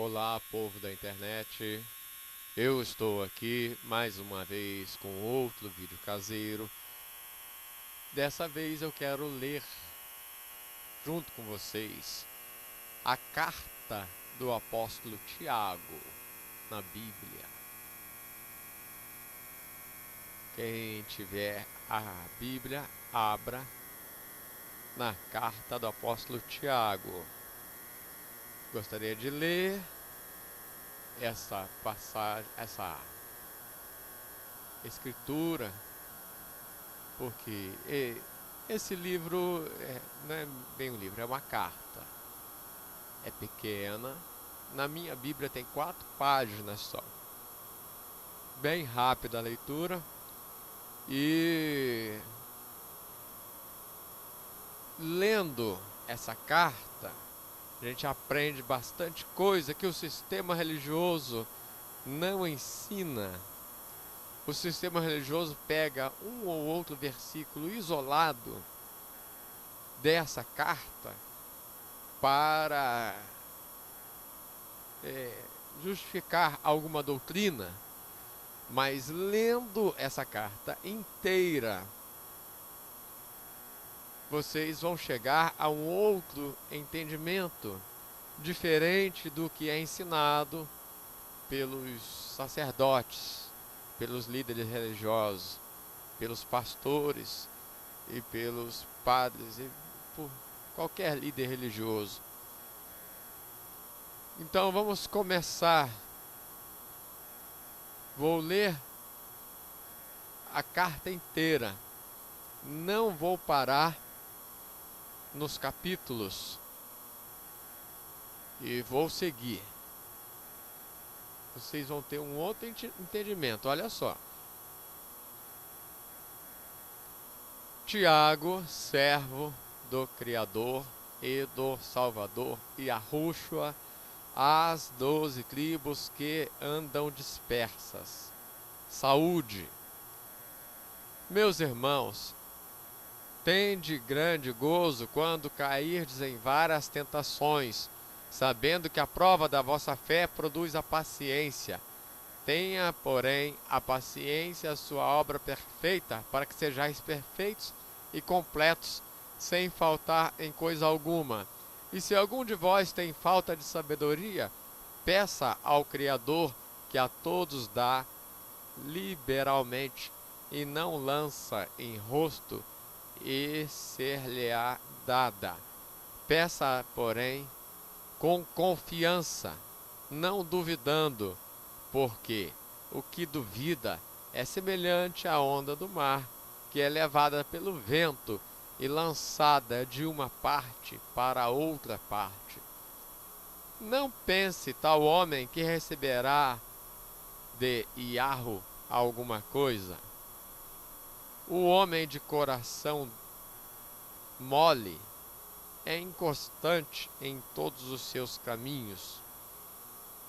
Olá, povo da internet. Eu estou aqui mais uma vez com outro vídeo caseiro. Dessa vez eu quero ler junto com vocês a carta do apóstolo Tiago na Bíblia. Quem tiver a Bíblia, abra na carta do apóstolo Tiago. Gostaria de ler essa passagem, essa escritura, porque esse livro não é bem um livro, é uma carta. É pequena. Na minha Bíblia tem 4 páginas só. Bem rápida a leitura. E lendo essa carta, a gente aprende bastante coisa que o sistema religioso não ensina. O sistema religioso pega um ou outro versículo isolado dessa carta para justificar alguma doutrina, mas lendo essa carta inteira, vocês vão chegar a um outro entendimento, diferente do que é ensinado pelos sacerdotes, pelos líderes religiosos, pelos pastores e pelos padres e por qualquer líder religioso. Então vamos começar. Vou ler a carta inteira. Não vou parar nos capítulos e vou seguir. Vocês vão ter um outro entendimento. Olha só. Tiago, servo do Criador e do Salvador Yahushua, às 12 tribos que andam dispersas. Saúde. Meus irmãos, tende grande gozo quando cairdes em várias tentações, sabendo que a prova da vossa fé produz a paciência. Tenha, porém, a paciência a sua obra perfeita, para que sejais perfeitos e completos, sem faltar em coisa alguma. E se algum de vós tem falta de sabedoria, peça ao Criador, que a todos dá liberalmente, e não lança em rosto, e ser-lhe-á dada. Peça, porém, com confiança, não duvidando, porque o que duvida é semelhante à onda do mar, que é levada pelo vento e lançada de uma parte para outra parte. Não pense tal homem que receberá de Iahu alguma coisa. O homem de coração mole é inconstante em todos os seus caminhos,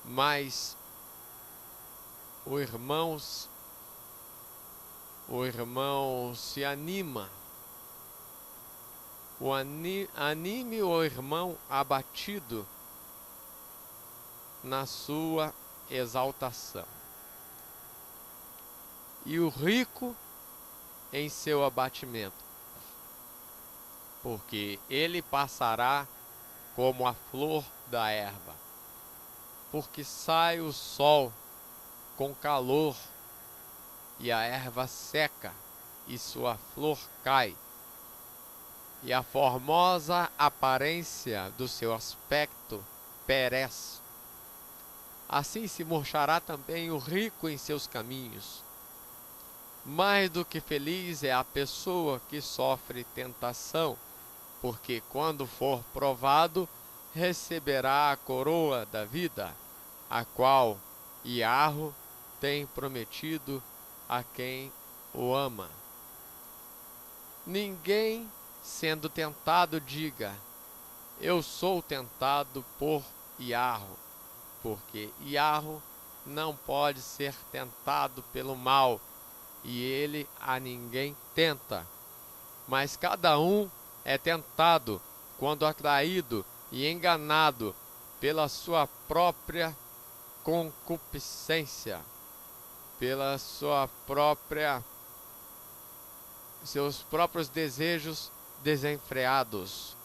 mas o irmão se anima. Anime o irmão abatido na sua exaltação, e o rico em seu abatimento, porque ele passará como a flor da erva, porque sai o sol com calor, e a erva seca, e sua flor cai, e a formosa aparência do seu aspecto perece. Assim se murchará também o rico em seus caminhos. Mais do que feliz é a pessoa que sofre tentação, porque quando for provado, receberá a coroa da vida, a qual Iahu tem prometido a quem o ama. Ninguém, sendo tentado, diga: eu sou tentado por Iahu, porque Iahu não pode ser tentado pelo mal, e ele a ninguém tenta. Mas cada um é tentado quando atraído e enganado pela sua própria concupiscência, pela seus próprios desejos desenfreados.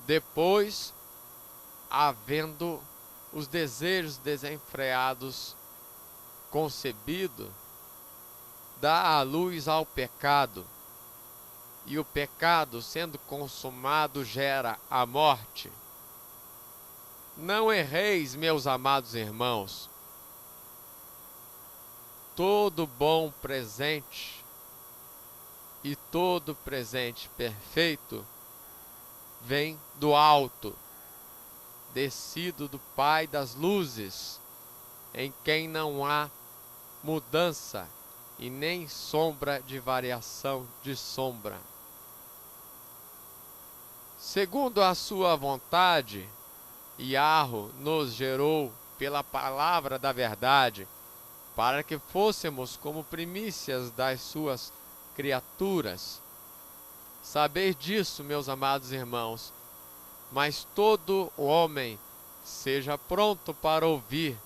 Depois, havendo os desejos desenfreados concebido, dá a luz ao pecado, e o pecado, sendo consumado, gera a morte. Não erreis, meus amados irmãos. Todo bom presente e todo presente perfeito vem do alto, descido do Pai das luzes, em quem não há mudança e nem sombra de variação de sombra. Segundo a sua vontade, Yahweh nos gerou pela palavra da verdade, para que fôssemos como primícias das suas criaturas. Saber disso, meus amados irmãos, mas todo homem seja pronto para ouvir,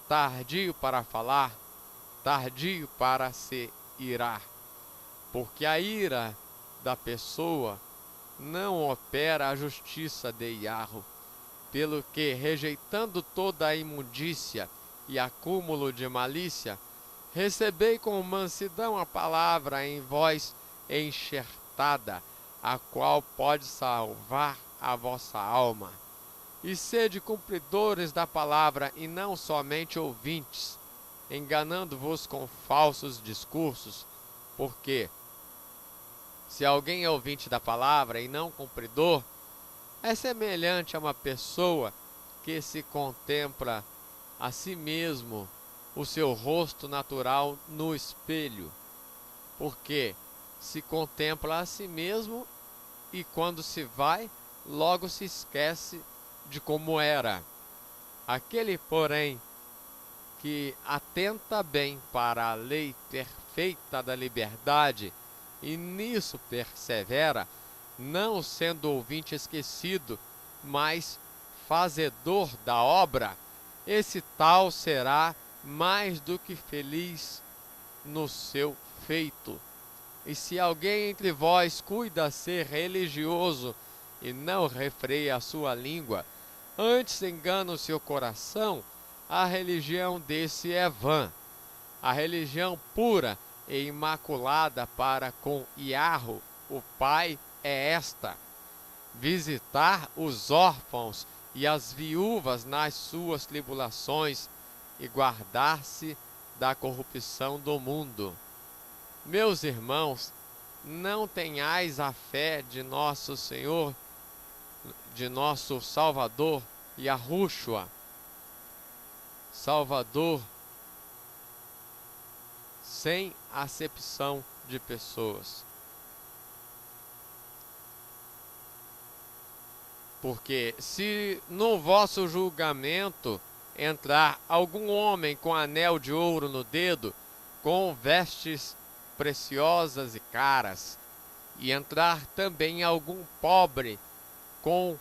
tardio para falar, tardio para se irar, porque a ira da pessoa não opera a justiça de Yahweh, pelo que, rejeitando toda a imundícia e acúmulo de malícia, recebei com mansidão a palavra em vós enxertada, a qual pode salvar a vossa alma. E sede cumpridores da palavra, e não somente ouvintes, enganando-vos com falsos discursos, porque se alguém é ouvinte da palavra e não cumpridor, é semelhante a uma pessoa que se contempla a si mesmo, o seu rosto natural no espelho, porque se contempla a si mesmo e quando se vai, logo se esquece de como era. Aquele, porém, que atenta bem para a lei perfeita da liberdade e nisso persevera, não sendo ouvinte esquecido, mas fazedor da obra, esse tal será mais do que feliz no seu feito. E se alguém entre vós cuida ser religioso e não refreia a sua língua, antes engana o seu coração, a religião desse é vã. A religião pura e imaculada para com Yahweh, o Pai, é esta: visitar os órfãos e as viúvas nas suas tribulações e guardar-se da corrupção do mundo. Meus irmãos, não tenhais a fé de nosso Senhor, de nosso Salvador, Yahushua, Salvador, sem acepção de pessoas. Porque se no vosso julgamento entrar algum homem com anel de ouro no dedo, com vestes preciosas e caras, e entrar também algum pobre com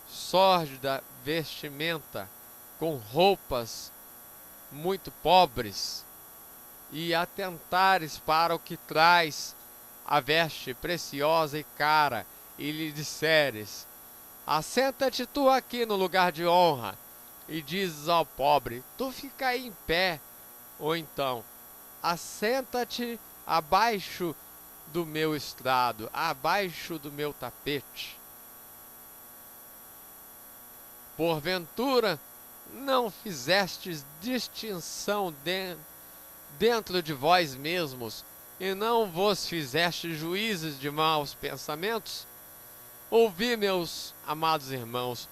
sórdida vestimenta, com roupas muito pobres, e atentares para o que traz a veste preciosa e cara, e lhe disseres: assenta-te tu aqui no lugar de honra, e dizes ao pobre: tu fica aí em pé, ou então: assenta-te abaixo do meu estrado, abaixo do meu tapete. Porventura não fizestes distinção dentro de vós mesmos, e não vos fizeste juízes de maus pensamentos? Ouvi, meus amados irmãos,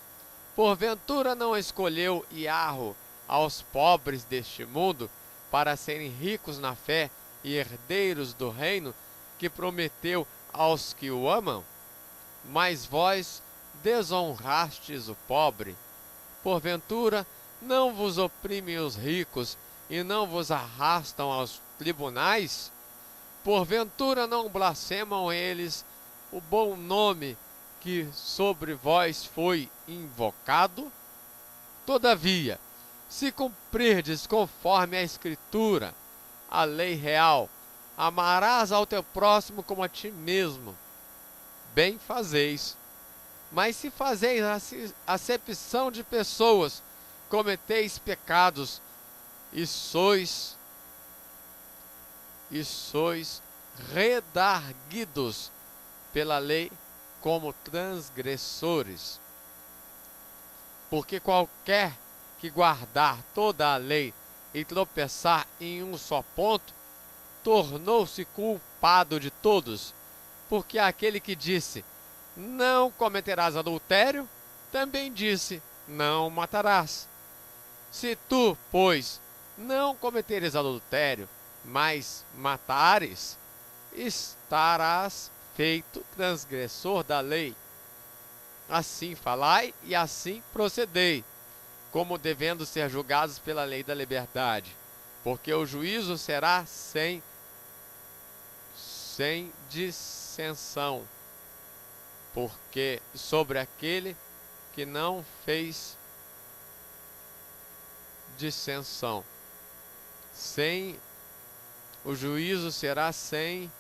porventura não escolheu Yahweh aos pobres deste mundo para serem ricos na fé e herdeiros do reino que prometeu aos que o amam? Mas vós desonrastes o pobre. Porventura não vos oprimem os ricos e não vos arrastam aos tribunais? Porventura não blasfemam eles o bom nome que sobre vós foi invocado? Todavia, se cumprirdes conforme a Escritura, a lei real, amarás ao teu próximo como a ti mesmo, bem fazeis. Mas se fazeis acepção de pessoas, cometeis pecados, e sois redarguidos pela lei como transgressores. Porque qualquer que guardar toda a lei e tropeçar em um só ponto, tornou-se culpado de todos. Porque aquele que disse, não cometerás adultério, também disse, não matarás. Se tu, pois, não cometeres adultério, mas matares, estarás feito transgressor da lei. Assim falai e assim procedei, como devendo ser julgados pela lei da liberdade, porque o juízo será sem dissensão, porque sobre aquele que não fez dissensão, o juízo será sem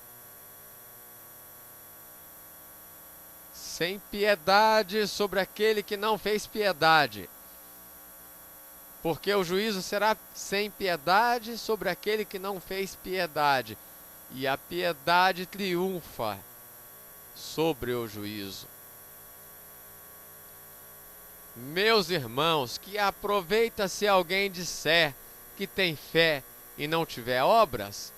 piedade sobre aquele que não fez piedade. Porque o juízo será sem piedade sobre aquele que não fez piedade. E a piedade triunfa sobre o juízo. Meus irmãos, que aproveita se alguém disser que tem fé e não tiver obras?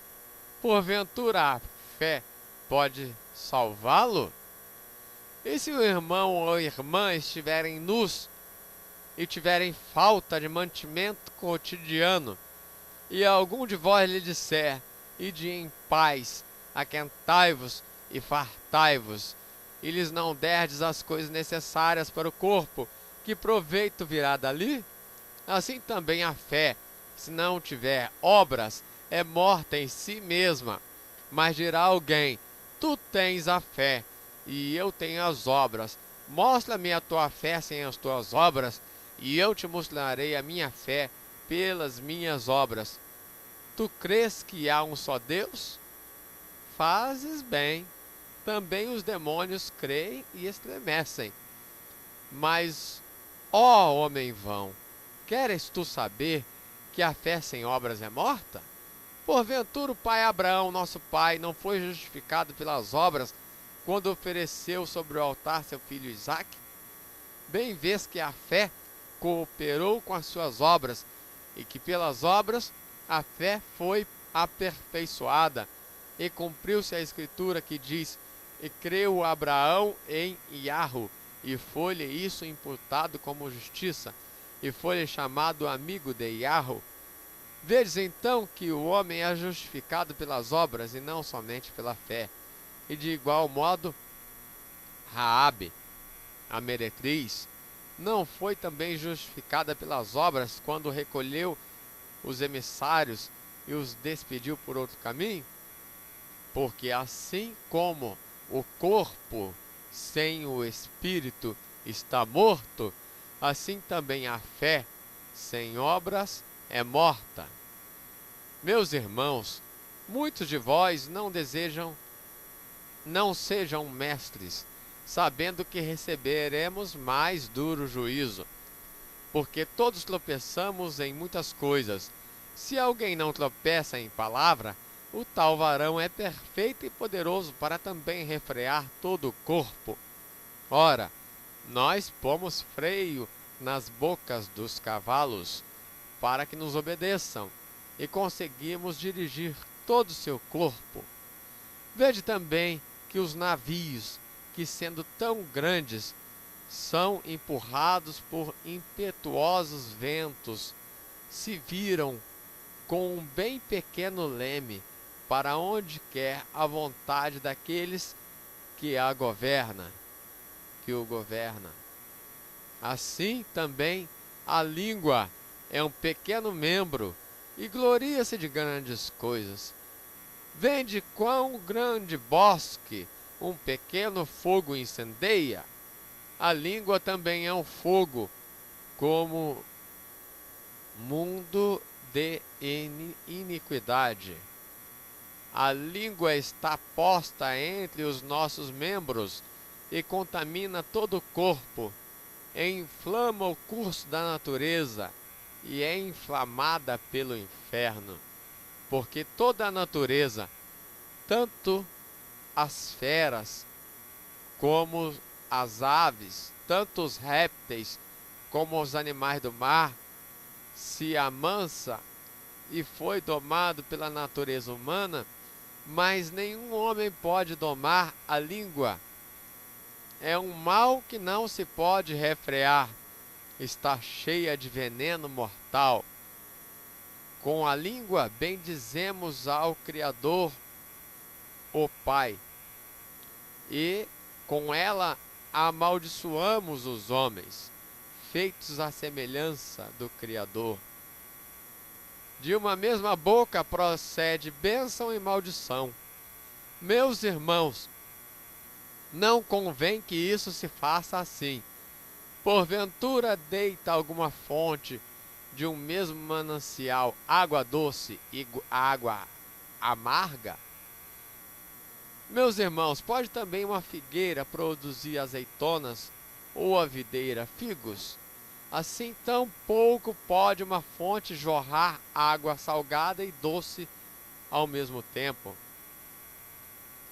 Porventura a fé pode salvá-lo? E se o irmão ou irmã estiverem nus e tiverem falta de mantimento cotidiano, e algum de vós lhe disser, ide em paz, aquentai-vos e fartai-vos, e lhes não derdes as coisas necessárias para o corpo, que proveito virá dali? Assim também a fé, se não tiver obras, é morta em si mesma. Mas dirá alguém, tu tens a fé, e eu tenho as obras. Mostra-me a tua fé sem as tuas obras, e eu te mostrarei a minha fé pelas minhas obras. Tu crês que há um só Deus? Fazes bem. Também os demônios creem e estremecem. Mas, ó homem vão, queres tu saber que a fé sem obras é morta? Porventura o pai Abraão, nosso pai, não foi justificado pelas obras quando ofereceu sobre o altar seu filho Isaque? Bem vês que a fé cooperou com as suas obras, e que pelas obras a fé foi aperfeiçoada, e cumpriu-se a escritura que diz, e creu Abraão em Iarro, e foi-lhe isso imputado como justiça, e foi-lhe chamado amigo de Iarro. Vedes então que o homem é justificado pelas obras, e não somente pela fé. E de igual modo, Raabe, a meretriz, não foi também justificada pelas obras quando recolheu os emissários e os despediu por outro caminho? Porque assim como o corpo sem o espírito está morto, assim também a fé sem obras é morta. Meus irmãos, muitos de vós não sejam mestres, sabendo que receberemos mais duro juízo. Porque todos tropeçamos em muitas coisas. Se alguém não tropeça em palavra, o tal varão é perfeito e poderoso para também refrear todo o corpo. Ora, nós pomos freio nas bocas dos cavalos, para que nos obedeçam, e conseguimos dirigir todo o seu corpo. Vede também que os navios, que sendo tão grandes, são empurrados por impetuosos ventos, se viram com um bem pequeno leme, para onde quer a vontade daqueles que o governa. Assim também a língua é um pequeno membro, e gloria-se de grandes coisas. Vede quão grande bosque um pequeno fogo incendeia. A língua também é um fogo, como mundo de iniquidade. A língua está posta entre os nossos membros e contamina todo o corpo, inflama o curso da natureza e é inflamada pelo inferno, porque toda a natureza, tanto as feras como as aves, tanto os répteis como os animais do mar, se amansa e foi domado pela natureza humana, mas nenhum homem pode domar a língua. É um mal que não se pode refrear, está cheia de veneno mortal. Com a língua bendizemos ao Criador, o Pai, e com ela amaldiçoamos os homens, feitos à semelhança do Criador. De uma mesma boca procede bênção e maldição. Meus irmãos, não convém que isso se faça assim. Porventura deita alguma fonte de um mesmo manancial água doce e água amarga? Meus irmãos, pode também uma figueira produzir azeitonas ou a videira figos? Assim tão pouco pode uma fonte jorrar água salgada e doce ao mesmo tempo.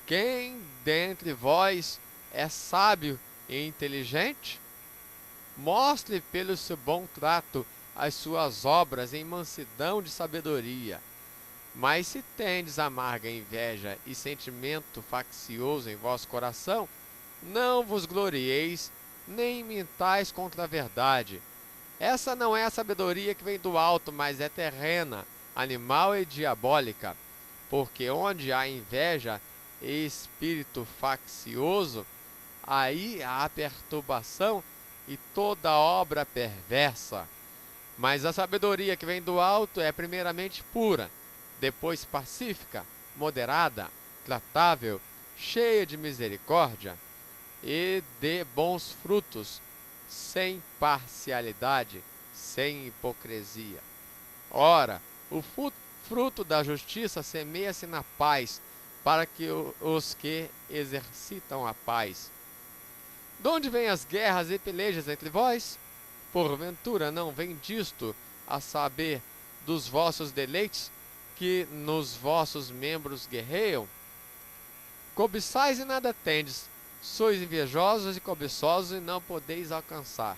Quem dentre vós é sábio e inteligente? Mostre pelo seu bom trato as suas obras em mansidão de sabedoria. Mas se tendes amarga inveja e sentimento faccioso em vosso coração, não vos glorieis, nem mintais contra a verdade. Essa não é a sabedoria que vem do alto, mas é terrena, animal e diabólica. Porque onde há inveja e espírito faccioso, aí há perturbação e toda obra perversa. Mas a sabedoria que vem do alto é primeiramente pura, depois pacífica, moderada, tratável, cheia de misericórdia e de bons frutos, sem parcialidade, sem hipocrisia. Ora, o fruto da justiça semeia-se na paz, para que os que exercitam a paz. De onde vêm as guerras e pelejas entre vós? Porventura não vem disto, a saber, dos vossos deleites, que nos vossos membros guerreiam? Cobiçais e nada tendes, sois invejosos e cobiçosos e não podeis alcançar.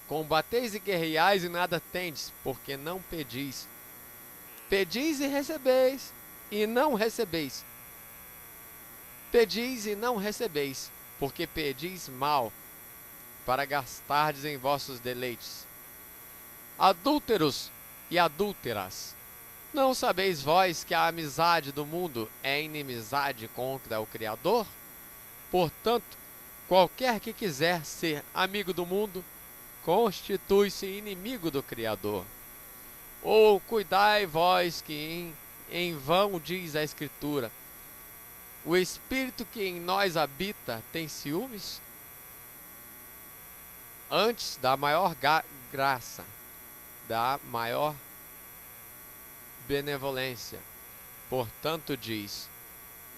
Combateis e guerreais e nada tendes, porque não pedis. Pedis e recebeis, e não recebeis. Pedis e não recebeis, porque pedis mal, para gastardes em vossos deleites. Adúlteros e adúlteras, não sabeis vós que a amizade do mundo é inimizade contra o Criador? Portanto, qualquer que quiser ser amigo do mundo, constitui-se inimigo do Criador. Ou cuidai vós que em vão diz a Escritura, o Espírito que em nós habita tem ciúmes? Antes da maior graça, da maior benevolência. Portanto diz,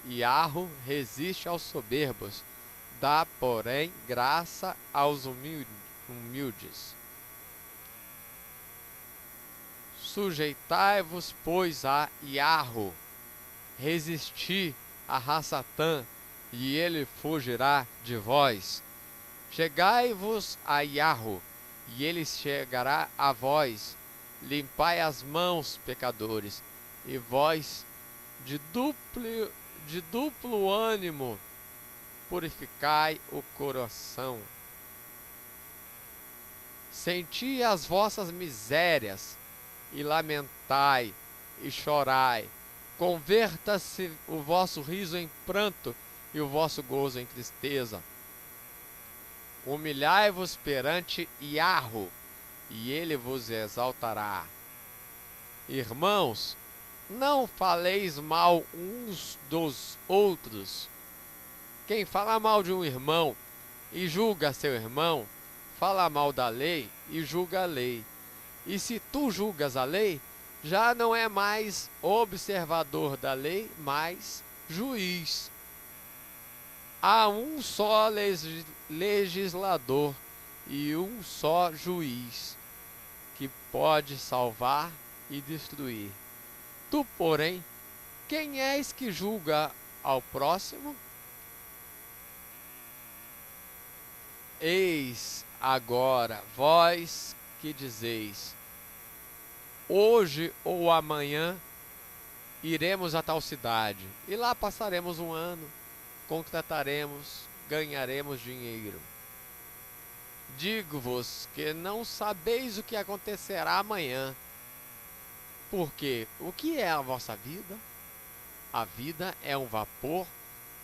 Iarro resiste aos soberbos, dá, porém, graça aos humildes. Sujeitai-vos, pois, a Iarro, resisti a Rassatã, e ele fugirá de vós. Chegai-vos a Iarro, e ele chegará a vós. Limpai as mãos, pecadores, e vós, de duplo ânimo, purificai o coração. Senti as vossas misérias, e lamentai, e chorai. Converta-se o vosso riso em pranto, e o vosso gozo em tristeza. Humilhai-vos perante Iarro, e ele vos exaltará. Irmãos, não faleis mal uns dos outros. Quem fala mal de um irmão e julga seu irmão, fala mal da lei e julga a lei. E se tu julgas a lei, já não é mais observador da lei, mas juiz. Há um só legislador e um só juiz, que pode salvar e destruir. Tu, porém, quem és que julga ao próximo? Eis agora vós que dizeis: hoje ou amanhã iremos a tal cidade, e lá passaremos um ano, contrataremos, ganharemos dinheiro. Digo-vos que não sabeis o que acontecerá amanhã, porque o que é a vossa vida? A vida é um vapor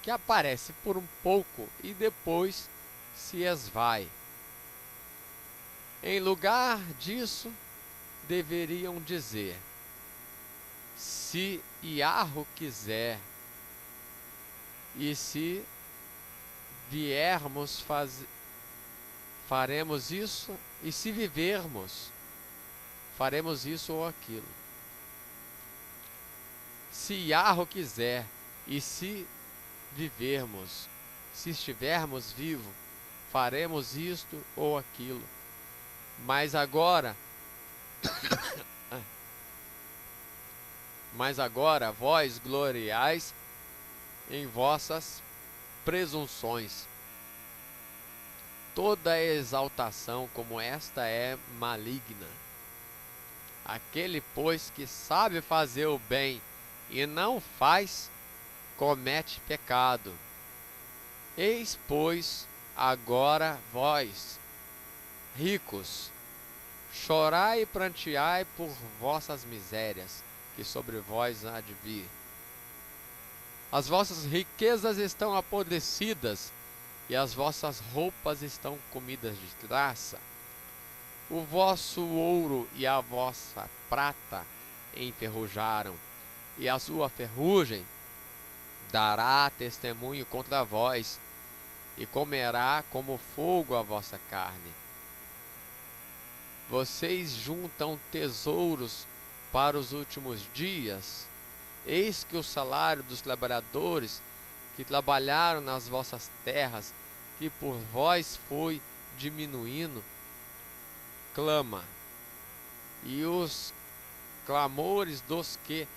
que aparece por um pouco e depois se esvai. Em lugar disso, deveriam dizer: se Iarro quiser, e se viermos faremos isso, e se vivermos, faremos isso ou aquilo. Se Iarro quiser, e se vivermos, se estivermos vivos, faremos isto ou aquilo. Mas agora vós gloriais em vossas presunções. Toda exaltação como esta é maligna. Aquele, pois, que sabe fazer o bem e não faz, comete pecado. Eis, pois, agora vós, ricos, chorai e pranteai por vossas misérias, que sobre vós há de vir. As vossas riquezas estão apodrecidas, e as vossas roupas estão comidas de traça. O vosso ouro e a vossa prata enferrujaram, e a sua ferrugem dará testemunho contra vós, e comerá como fogo a vossa carne. Vocês juntam tesouros para os últimos dias. Eis que o salário dos trabalhadores que trabalharam nas vossas terras, que por vós foi diminuindo, clama, e os clamores dos que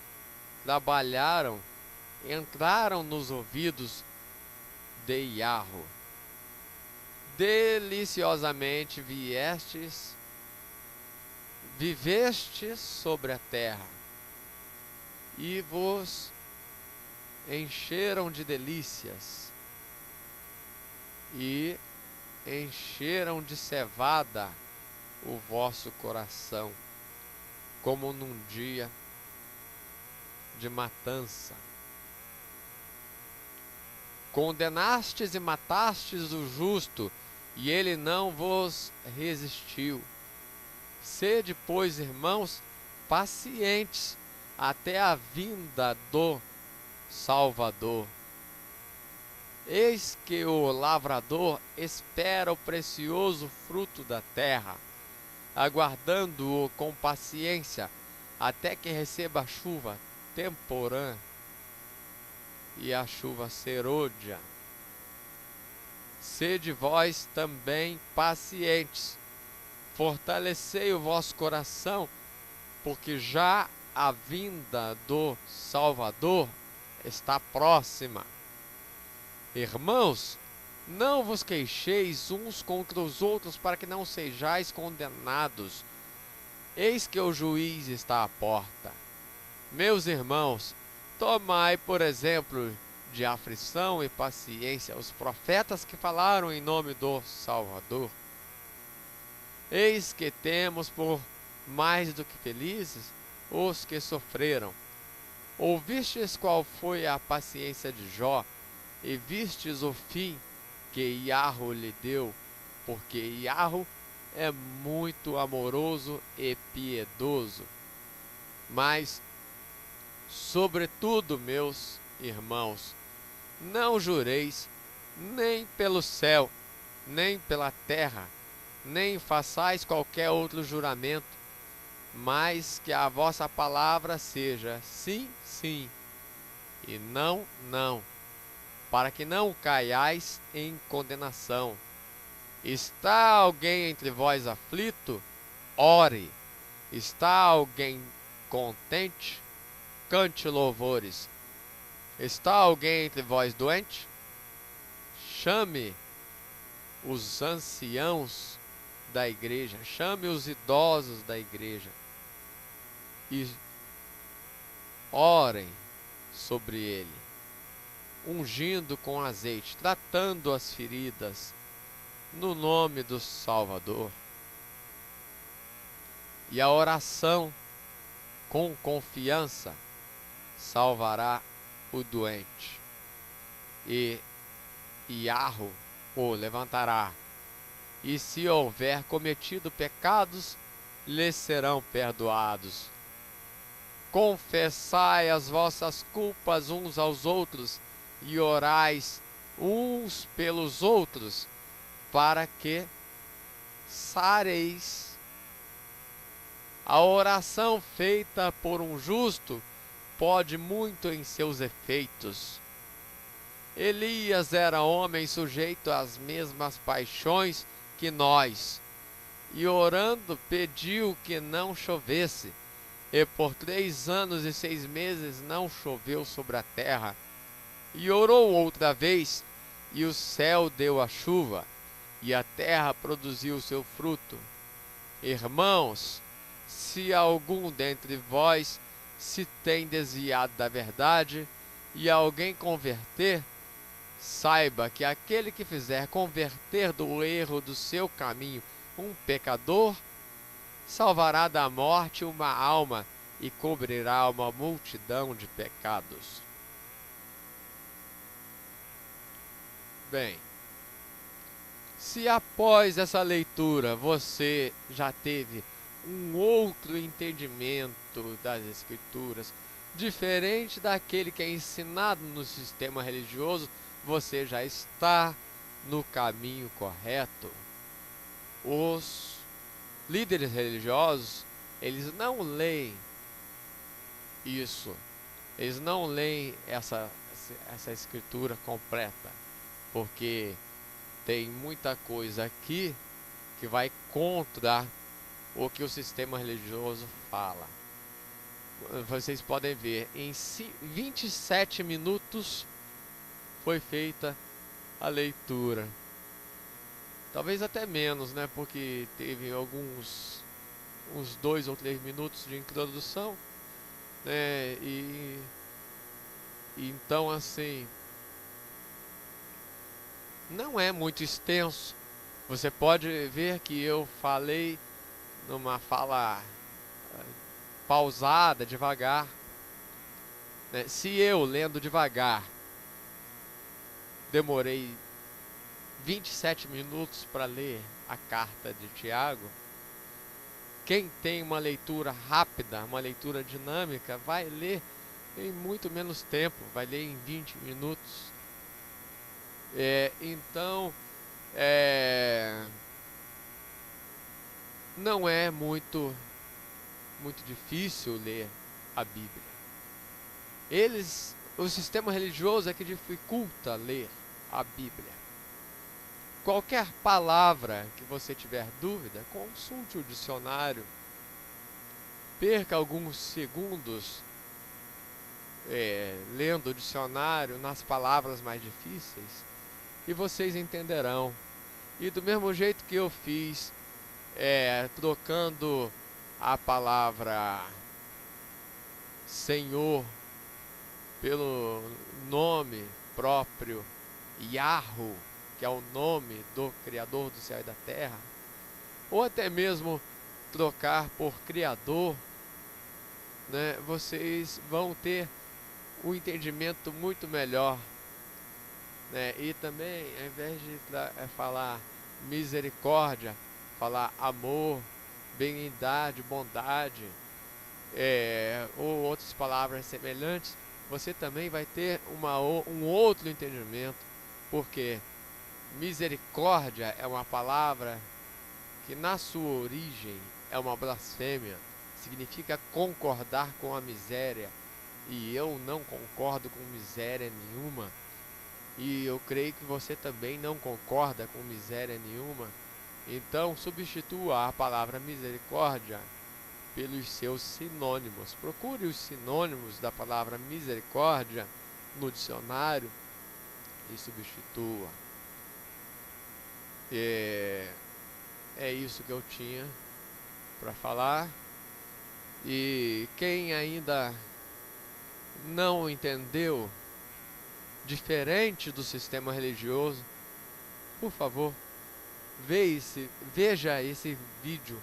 trabalharam entraram nos ouvidos de Iarro. Deliciosamente vivestes sobre a terra, e vos encheram de delícias, e encheram de cevada o vosso coração, como num dia de matança. Condenastes e matastes o justo, e ele não vos resistiu. Sede, pois, irmãos, pacientes até a vinda do Salvador. Eis que o lavrador espera o precioso fruto da terra, aguardando-o com paciência até que receba a chuva temporã e a chuva serôdia. Sede vós também pacientes, fortalecei o vosso coração, porque já a vinda do Salvador está próxima. Irmãos, não vos queixeis uns contra os outros, para que não sejais condenados. Eis que o juiz está à porta. Meus irmãos, tomai por exemplo de aflição e paciência os profetas que falaram em nome do Salvador. Eis que temos por mais do que felizes os que sofreram. Ouvistes qual foi a paciência de Jó, e vistes o fim que Iarro lhe deu, porque Iarro é muito amoroso e piedoso. Mas, sobretudo, meus irmãos, não jureis nem pelo céu, nem pela terra, nem façais qualquer outro juramento, mas que a vossa palavra seja sim, sim, e não, não, para que não caiais em condenação. Está alguém entre vós aflito? Ore. Está alguém contente? Cante louvores. Está alguém entre vós doente? Chame os anciãos da igreja, chame os idosos da igreja e orem sobre ele, ungindo com azeite, tratando as feridas, no nome do Salvador. E a oração com confiança salvará o doente, e Iarro o levantará, e se houver cometido pecados, lhes serão perdoados. Confessai as vossas culpas uns aos outros, e orais uns pelos outros, para que sareis. A oração feita por um justo pode muito em seus efeitos. Elias era homem sujeito às mesmas paixões que nós, e orando pediu que não chovesse, e por 3 anos e 6 meses não choveu sobre a terra. E orou outra vez, e o céu deu a chuva, e a terra produziu seu fruto. Irmãos, se algum dentre vós se tem desviado da verdade, e alguém converter, saiba que aquele que fizer converter do erro do seu caminho um pecador, salvará da morte uma alma e cobrirá uma multidão de pecados. Bem, se após essa leitura você já teve um outro entendimento das Escrituras, diferente daquele que é ensinado no sistema religioso, você já está no caminho correto. Os líderes religiosos, eles não leem isso, eles não leem essa escritura completa, porque tem muita coisa aqui que vai contra o que o sistema religioso fala. Vocês podem ver, em 27 minutos foi feita a leitura. Talvez até menos, né? Porque teve uns 2 ou 3 minutos de introdução, né? E então, assim, não é muito extenso. Você pode ver que eu falei numa fala pausada, devagar, né? Se eu, lendo devagar, demorei 27 minutos para ler a carta de Tiago, quem tem uma leitura rápida, uma leitura dinâmica, vai ler em muito menos tempo, vai ler em 20 minutos. Então, não é muito difícil ler a Bíblia. O sistema religioso é que dificulta ler a Bíblia. Qualquer palavra que você tiver dúvida, consulte o dicionário. Perca alguns segundos lendo o dicionário nas palavras mais difíceis e vocês entenderão. E do mesmo jeito que eu fiz, trocando a palavra Senhor pelo nome próprio Yahweh, que é o nome do Criador do céu e da terra, ou até mesmo trocar por Criador, né, vocês vão ter um entendimento muito melhor, né? E também, ao invés de falar misericórdia, falar amor, benignidade, bondade, ou outras palavras semelhantes, você também vai ter um outro entendimento, porque Misericórdia é uma palavra que na sua origem é uma blasfêmia, significa concordar com a miséria, e eu não concordo com miséria nenhuma, e eu creio que você também não concorda com miséria nenhuma. Então substitua a palavra misericórdia pelos seus sinônimos. Procure os sinônimos da palavra misericórdia no dicionário e substitua. É isso que eu tinha para falar. E quem ainda não entendeu, diferente do sistema religioso, por favor, veja esse vídeo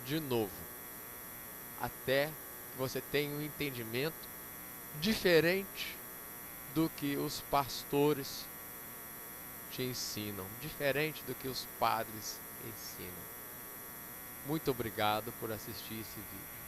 de novo, até que você tenha um entendimento diferente do que os pastores te ensinam, diferente do que os padres ensinam. Muito obrigado por assistir esse vídeo.